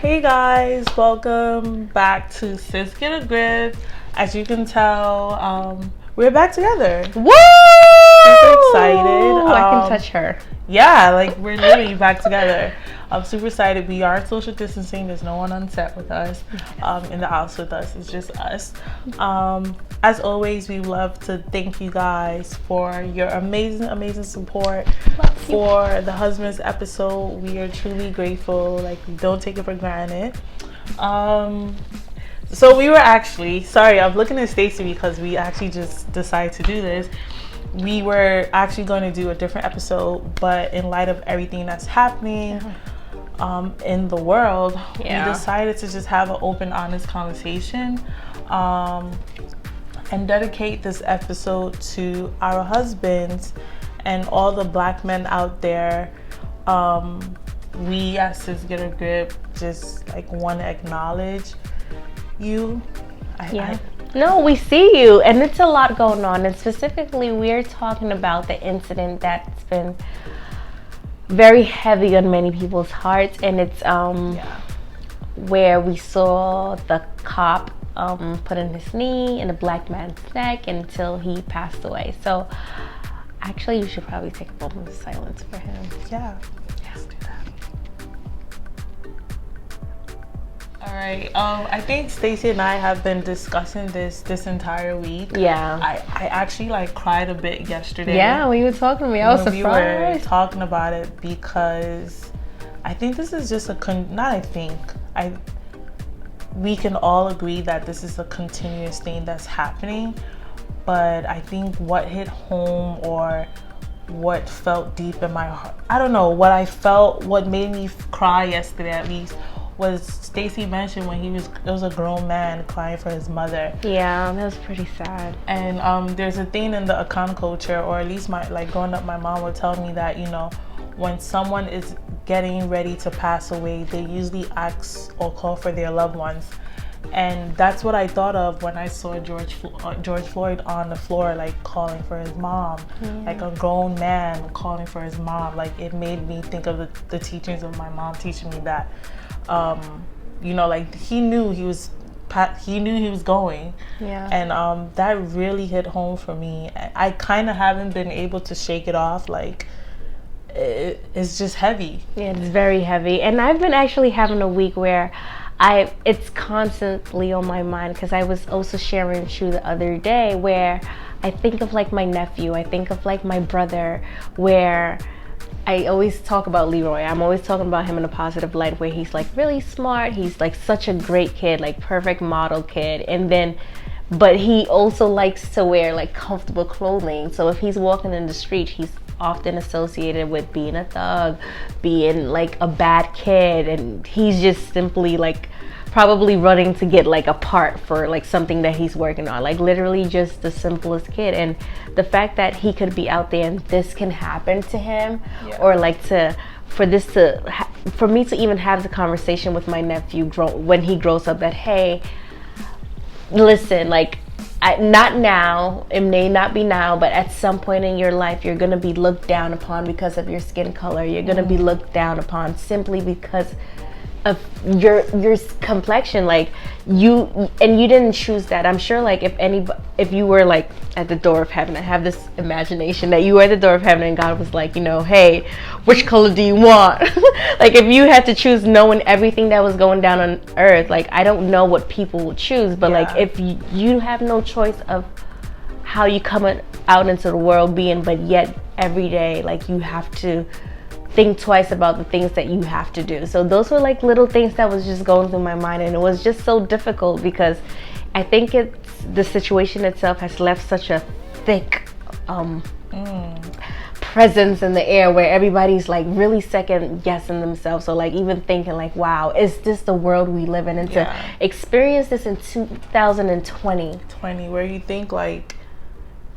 Hey guys, welcome back to Sis Get a Grip. As you can tell, we're back together. Woo! Super excited. I can touch her. Yeah, like we're literally back together. I'm super excited. We are social distancing. There's no one on set with us, in the house with us. It's just us. As always, we love to thank you guys for your amazing support for the husbands episode. We are truly grateful. Like, we don't take it for granted. So we were actually, sorry, I'm looking at Stacey because we actually just decided to do this. We were actually going to do a different episode, but in light of everything that's happening in the world, we decided to just have an open, honest conversation and dedicate this episode to our husbands and all the Black men out there. We at Sis Get a Grip just like want to acknowledge you. No, we see you, and it's a lot going on, and specifically we're talking about the incident that's been very heavy on many people's hearts, and it's where we saw the cop putting his knee in a Black man's neck until he passed away. So actually you should probably take a moment of silence for him. Yeah, let's do that. All right. I think Stacey and I have been discussing this entire week. Yeah. I actually like cried a bit yesterday. Yeah, when you were talking to me, I was surprised. We were talking about it because I think this is just we can all agree that this is a continuous thing that's happening. But I think what hit home or what felt deep in my heart, I don't know, what made me cry yesterday at least, was Stacey mentioned when it was a grown man crying for his mother. Yeah, that was pretty sad. And there's a thing in the Akan culture, or at least growing up, my mom would tell me that, when someone is getting ready to pass away, they usually ask or call for their loved ones. And that's what I thought of when I saw George Floyd on the floor, like calling for his mom, like a grown man calling for his mom. Like, it made me think of the teachings of my mom teaching me that, like he knew he was going. Yeah. And that really hit home for me. I kind of haven't been able to shake it off. Like, it's just heavy. Yeah, it's very heavy. And I've been actually having a week where it's constantly on my mind, because I was also sharing with you the other day where I think of like my nephew, I think of like my brother, where I always talk about Leroy. I'm always talking about him in a positive light, where he's like really smart. He's like such a great kid, like perfect model kid. But he also likes to wear like comfortable clothing. So if he's walking in the street, he's often associated with being a thug, being like a bad kid, and he's just simply like probably running to get like a part for like something that he's working on, like literally just the simplest kid. And the fact that he could be out there and this can happen to him, or like for me to even have the conversation with my nephew when he grows up, that hey, listen, like, not now, it may not be now, but at some point in your life, you're going to be looked down upon because of your skin color. You're going to be looked down upon simply because of your complexion. Like, you didn't choose that. I'm sure, like, if you were like at the door of heaven, I have this imagination that you were at the door of heaven and God was like, hey, which color do you want? Like, if you had to choose, knowing everything that was going down on earth, like, I don't know what people would choose, but like, if you have no choice of how you come out into the world being, but yet every day, like, you have to think twice about the things that you have to do. So those were like little things that was just going through my mind, and it was just so difficult because I think the situation itself has left such a thick presence in the air, where everybody's like really second guessing themselves. So like even thinking like, wow, is this the world we live in? And to experience this in 2020, where you think like,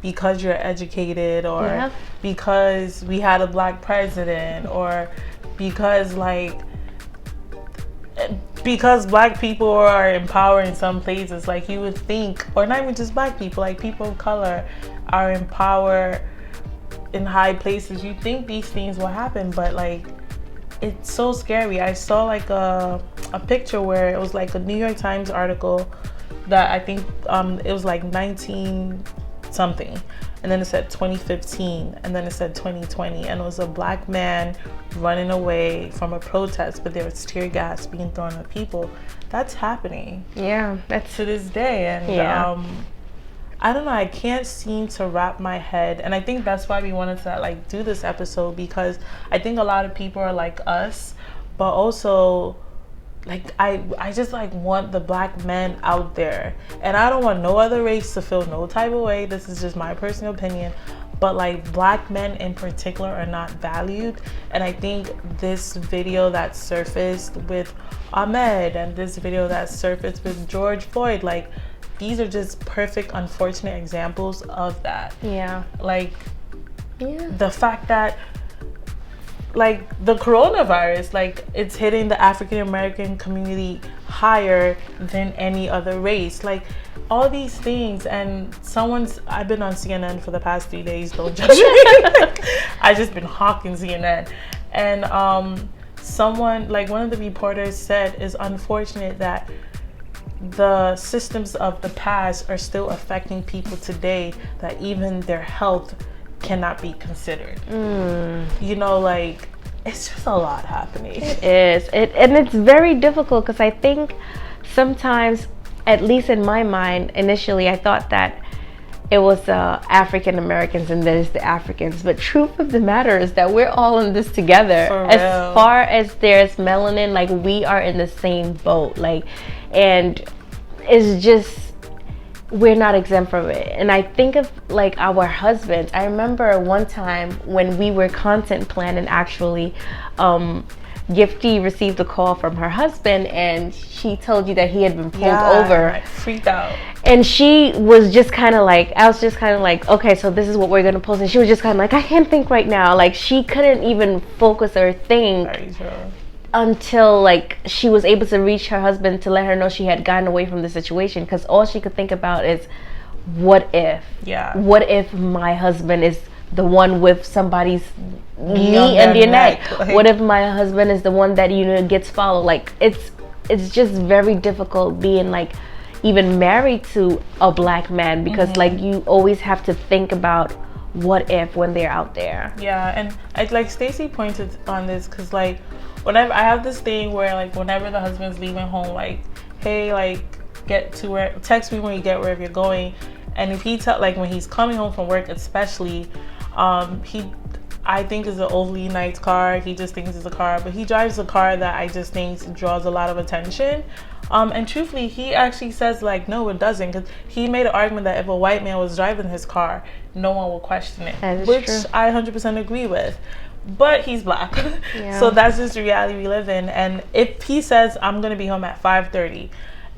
because you're educated, or because we had a Black president, or because Black people are in power in some places, like you would think, or not even just Black people, like people of color are in power in high places, you think these things will happen, but like it's so scary. I saw like a picture where it was like a New York Times article that I think it was like 19 something, and then it said 2015, and then it said 2020, and it was a black man running away from a protest, but there was tear gas being thrown at people. That's happening. Yeah, that's to this day. And I don't know, I can't seem to wrap my head, and I think that's why we wanted to like do this episode, because I think a lot of people are like us, but also like I just like want the black men out there, and I don't want no other race to feel no type of way. This is just my personal opinion, but like black men in particular are not valued. And I think this video that surfaced with Ahmed and this video that surfaced with George Floyd, like these are just perfect unfortunate examples of that. Like the fact that like the coronavirus, like it's hitting the African American community higher than any other race, like all these things. And I've been on CNN for the past 3 days, don't judge me. Like, I just been hawking CNN, and someone, like one of the reporters said, it's unfortunate that the systems of the past are still affecting people today, that even their health cannot be considered. You know, like it's just a lot happening. It is. And it's very difficult, because I think sometimes, at least in my mind, initially I thought that it was African Americans and there's the Africans, but truth of the matter is that we're all in this together. As far as there's melanin, like we are in the same boat, like, and it's just, we're not exempt from it. And I think of like our husbands. I remember one time when we were content planning, actually, Gifty received a call from her husband, and she told you that he had been pulled over. I freaked out. And she was just kind of like, I was just kind of like, okay, so this is what we're going to post. And she was just kind of like, I can't think right now. Like she couldn't even focus or think until like she was able to reach her husband to let her know she had gotten away from the situation, because all she could think about is, what if my husband is the one with somebody's knee in their neck? Like, what if my husband is the one that, you know, gets followed? Like it's just very difficult being like even married to a black man, because like you always have to think about what if when they're out there. And I like Stacey pointed on this, because like whenever I have this thing where like whenever the husband's leaving home, like, hey, like text me when you get wherever you're going. And if he like when he's coming home from work, especially, I think is an overly nice car. He just thinks it's a car, but he drives a car that I just think draws a lot of attention. And truthfully, he actually says like, no, it doesn't, because he made an argument that if a white man was driving his car, no one will question it, which true. I 100% agree with. But he's black, so that's just the reality we live in. And if he says I'm gonna be home at 5:30,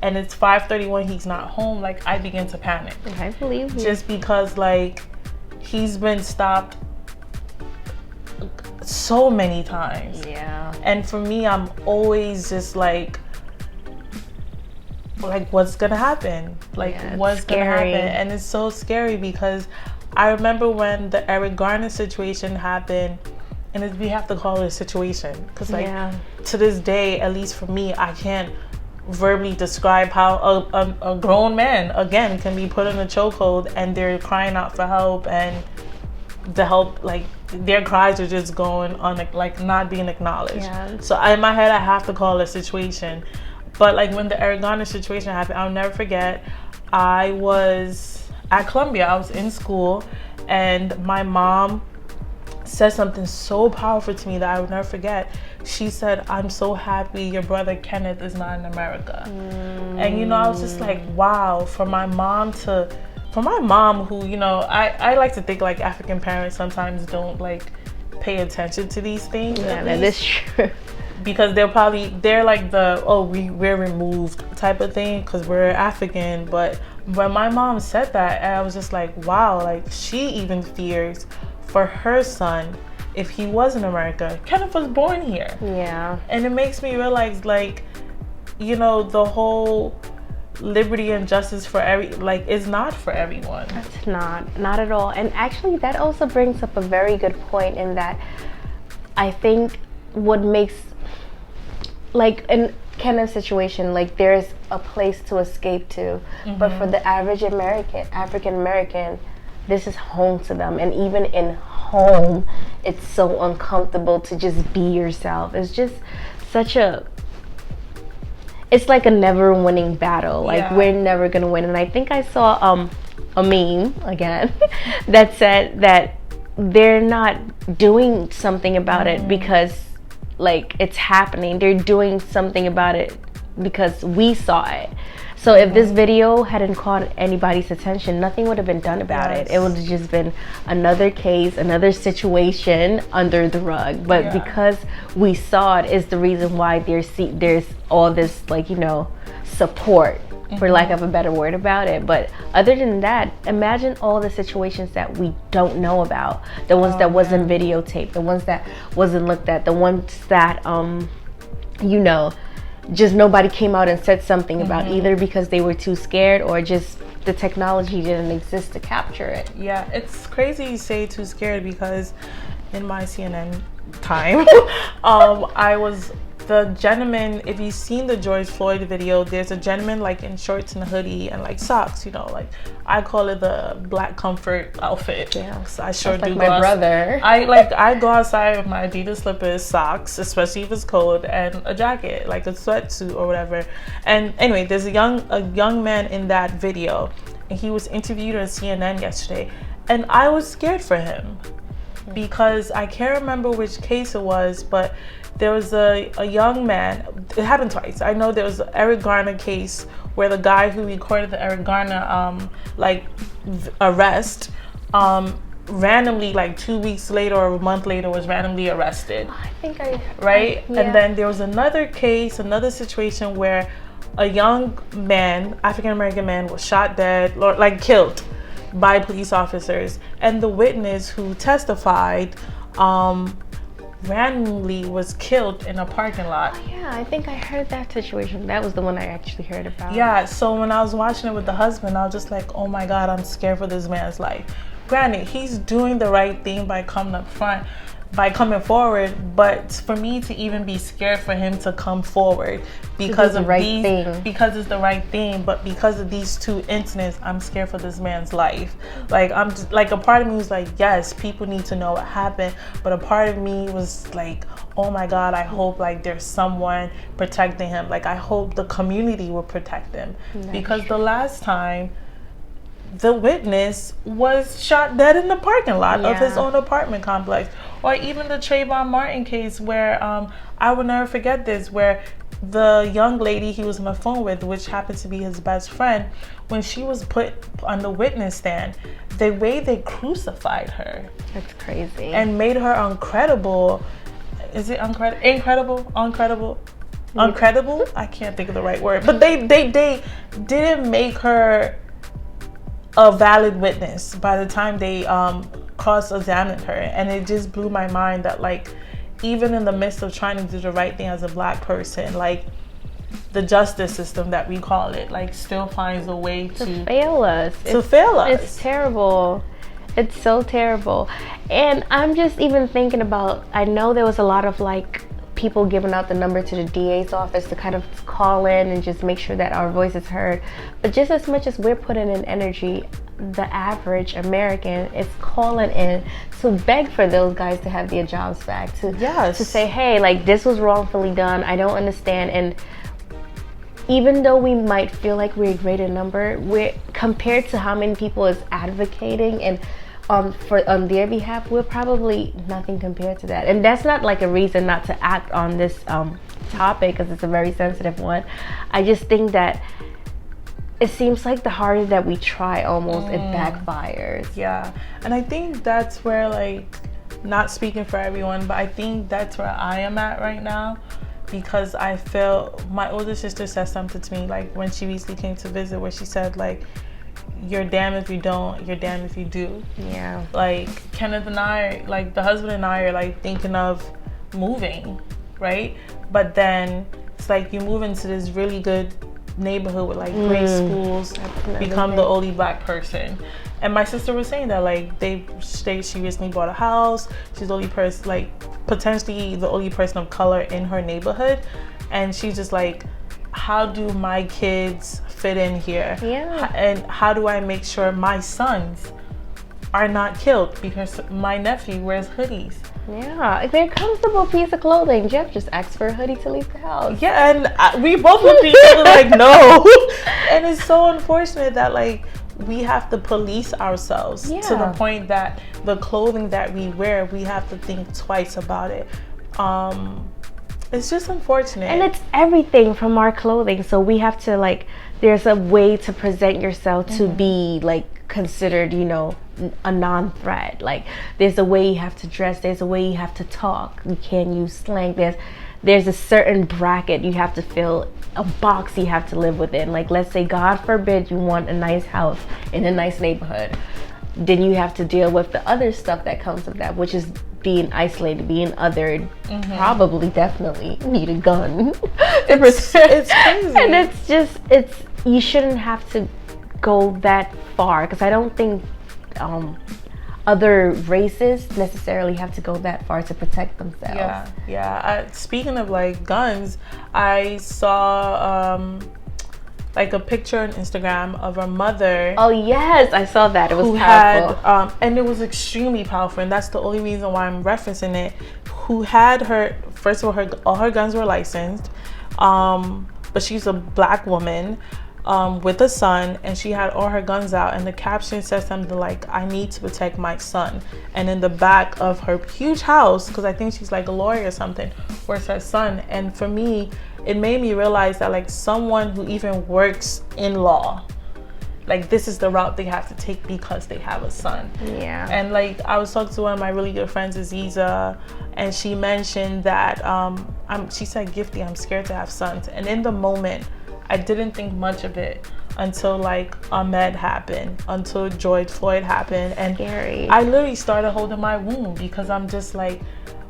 and it's 5:31, he's not home, like I begin to panic. I believe you. Just because like he's been stopped so many times. And for me, I'm always just like what's gonna happen? Like what's gonna happen? And it's so scary, because I remember when the Eric Garner situation happened, and we have to call it a situation, because like to this day, at least for me, I can't verbally describe how a grown man again can be put in a chokehold and they're crying out for help, and the help, like their cries are just going on, like not being acknowledged. So in my head, I have to call it a situation. But like when the Eric Garner situation happened, I'll never forget, I was at Columbia, I was in school, and my mom said something so powerful to me that I would never forget. She said, I'm so happy your brother Kenneth is not in America. And you know, I was just like, wow, for my mom, who, you know, I like to think like African parents sometimes don't like pay attention to these things. That is true. Because they're like the, we're removed type of thing because we're African. But when my mom said that, I was just like, wow, like she even fears for her son if he was in America. Kenneth was born here. And it makes me realize, like, you know, the whole liberty and justice for is not for everyone. It's not at all. And actually that also brings up a very good point, in that I think what makes, like in Kenneth's situation, like there's a place to escape to, but for the average African American, this is home to them. And even in home, it's so uncomfortable to just be yourself. It's just such it's like a never winning battle. Like we're never gonna win. And I think I saw a meme again that said that they're not doing something about it because like it's happening. They're doing something about it because we saw it. So if this video hadn't caught anybody's attention, nothing would have been done about it. It would have just been another case, another situation under the rug. But because we saw it is the reason why there's all this, like, you know, support, for lack of a better word, about it. But other than that, imagine all the situations that we don't know about. The ones that wasn't videotaped, the ones that wasn't looked at, the ones that, you know, just nobody came out and said something about, either because they were too scared or just the technology didn't exist to capture it. Yeah, it's crazy you say too scared, because in my CNN time, the gentleman, if you've seen the George Floyd video, there's a gentleman like in shorts and a hoodie and like socks, you know, like I call it the black comfort outfit. Yeah, I sure do. Like my brother. I go outside with my Adidas slippers, socks, especially if it's cold, and a jacket, like a sweatsuit or whatever. And anyway, there's a young man in that video, and he was interviewed on CNN yesterday, and I was scared for him because I can't remember which case it was, but there was a young man. It happened twice. I know there was an Eric Garner case where the guy who recorded the Eric Garner arrest randomly, like 2 weeks later or a month later, was randomly arrested. I think right? Yeah. And then there was another case, another situation where a young man, African American man, was shot dead, or like killed by police officers, and the witness who testified randomly was killed in a parking lot. Oh, yeah, I think I heard that situation. That was the one I actually heard about. Yeah, so when I was watching it with the husband, I was just like, oh my God, I'm scared for this man's life. Granted, he's doing the right thing by coming up front, by coming forward, but for me to even be scared for him to come forward because it's the right thing, but because of these two incidents, I'm scared for this man's life. Like, I'm just, like, a part of me was like, yes, people need to know what happened, but a part of me was like, oh my God, I hope like there's someone protecting him. Like, I hope the community will protect him. Because the last time the witness was shot dead in the parking lot of his own apartment complex. Or even the Trayvon Martin case where I will never forget this, where the young lady he was on the phone with, which happened to be his best friend, when she was put on the witness stand, the way they crucified her. That's crazy. And made her uncredible. Is it incredible? Uncredible? I can't think of the right word. But they didn't make her a valid witness by the time they cross-examined her. And it just blew my mind that, like, even in the midst of trying to do the right thing as a black person, like, the justice system that we call it, like, still finds a way to fail us. It's terrible. It's so terrible. And I'm just even thinking about, I know there was a lot of like people giving out the number to the DA's office to kind of call in and just make sure that our voice is heard. But just as much as we're putting in energy, the average American is calling in to beg for those guys to have their jobs back, to say, hey, like, this was wrongfully done, I don't understand. And even though we might feel like we're a greater number, we're compared to how many people is advocating and on their behalf, we're probably nothing compared to that. And that's not like a reason not to act on this topic, because it's a very sensitive one. I just think that it seems like the harder that we try, almost it backfires. Yeah, and I think that's where, like, not speaking for everyone, but I think that's where I am at right now, because I feel my older sister said something to me, like, when she recently came to visit, where she said, like, you're damned if you don't, you're damned if you do. Yeah. Like, Kenneth and I, like, the husband and I are, like, thinking of moving, right? But then it's like you move into this really good neighborhood with, like, great schools, become the only black person. And my sister was saying that like she recently bought a house. She's the only person, like potentially the only person of color in her neighborhood, and she's just like, how do my kids fit in here? Yeah. And how do I make sure my sons are not killed because my nephew wears hoodies? Yeah, they're a comfortable piece of clothing. Jeff just asked for a hoodie to leave the house. Yeah, and we both looked at each other like, no. And it's so unfortunate that like we have to police ourselves to the point that the clothing that we wear, we have to think twice about it. It's just unfortunate. And it's everything from our clothing. So we have to like, there's a way to present yourself to be like considered, you know, a non-threat. Like there's a way you have to dress, there's a way you have to talk. You can't use slang. There's a certain bracket you have to fill, a box you have to live within. Like let's say, God forbid, you want a nice house in a nice neighborhood. Then you have to deal with the other stuff that comes with that, which is being isolated, being othered, probably definitely need a gun. It's crazy. And it's you shouldn't have to go that far, because I don't think other races necessarily have to go that far to protect themselves. Yeah. Speaking of like guns, I saw like a picture on Instagram of a mother. Oh yes, I saw that. It was powerful. And it was extremely powerful, and that's the only reason why I'm referencing it. Who had her, first of all her guns were licensed, but she's a black woman with a son, and she had all her guns out, and the caption says something like, I need to protect my son. And in the back of her huge house, because I think she's like a lawyer or something, where's her son. And for me, it made me realize that like someone who even works in law, like this is the route they have to take because they have a son. Yeah. And like I was talking to one of my really good friends, Aziza, and she mentioned that she said, Gifty, I'm scared to have sons. And in the moment, I didn't think much of it until like Ahmed happened, until George Floyd happened. And scary. I literally started holding my womb because I'm just like,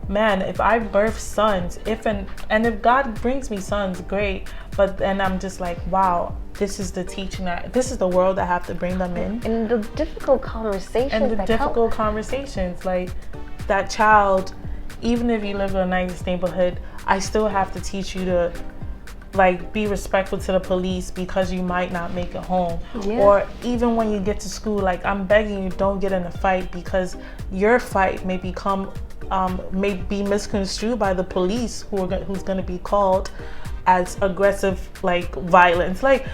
man, if I birth sons, if God brings me sons, great. But then I'm just like, wow, this is the teaching, this is the world I have to bring them in. And the difficult conversations. Like that child, even if you live in a nice neighborhood, I still have to teach you to like be respectful to the police because you might not make it home. Yeah. Or even when you get to school, like I'm begging you, don't get in a fight, because your fight may be misconstrued by the police who's going to be called as aggressive, like violence, like,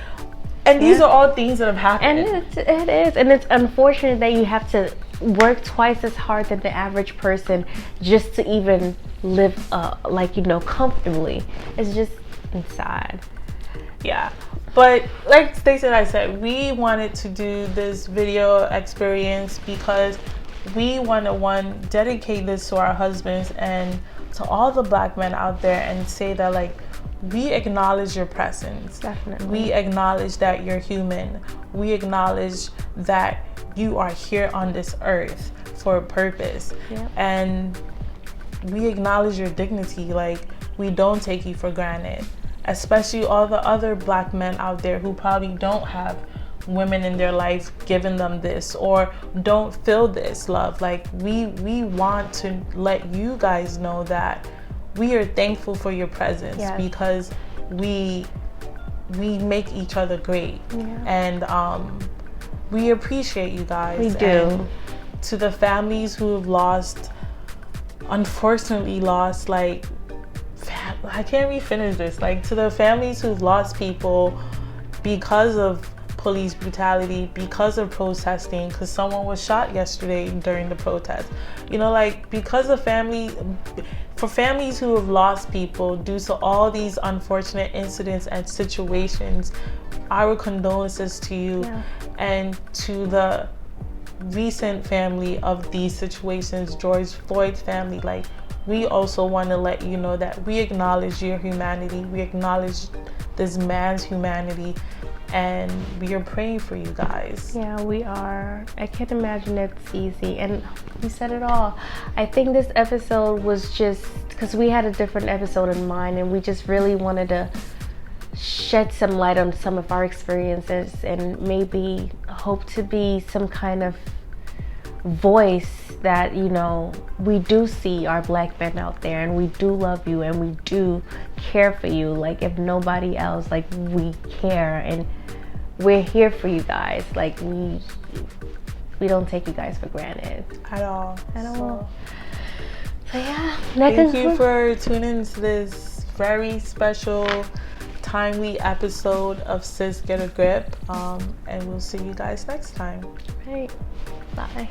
and these are all things that have happened. And it is, and it's unfortunate that you have to work twice as hard than the average person just to even live like, you know, comfortably. It's just inside. Yeah, but like Stacey and I said, we wanted to do this video experience because we want to dedicate this to our husbands and to all the black men out there and say that like we acknowledge your presence. Definitely. We acknowledge that you're human. We acknowledge that you are here on this earth for a purpose. Yeah. And we acknowledge your dignity. Like we don't take you for granted. Especially all the other black men out there who probably don't have women in their life giving them this or don't feel this love. Like we want to let you guys know that we are thankful for your presence, because we make each other great. And we appreciate you guys. We do. And to the families who have unfortunately lost, like, I can't refinish this. Like, to the families who've lost people because of police brutality, because of protesting, because someone was shot yesterday during the protest. You know, like, because of for families who have lost people due to all these unfortunate incidents and situations, our condolences to you. And to the recent family of these situations, George Floyd's family, like, we also want to let you know that we acknowledge your humanity. We acknowledge this man's humanity, and we are praying for you guys. Yeah, we are. I can't imagine it's easy, and we said it all. I think this episode was just because we had a different episode in mind, and we just really wanted to shed some light on some of our experiences and maybe hope to be some kind of voice that, you know, we do see our Black men out there and we do love you and we do care for you. Like, if nobody else, like, we care and we're here for you guys. Like, we don't take you guys for granted at all. So yeah, thank you for tuning into this very special, timely episode of Sis Get a Grip, and we'll see you guys next time. Right. Bye.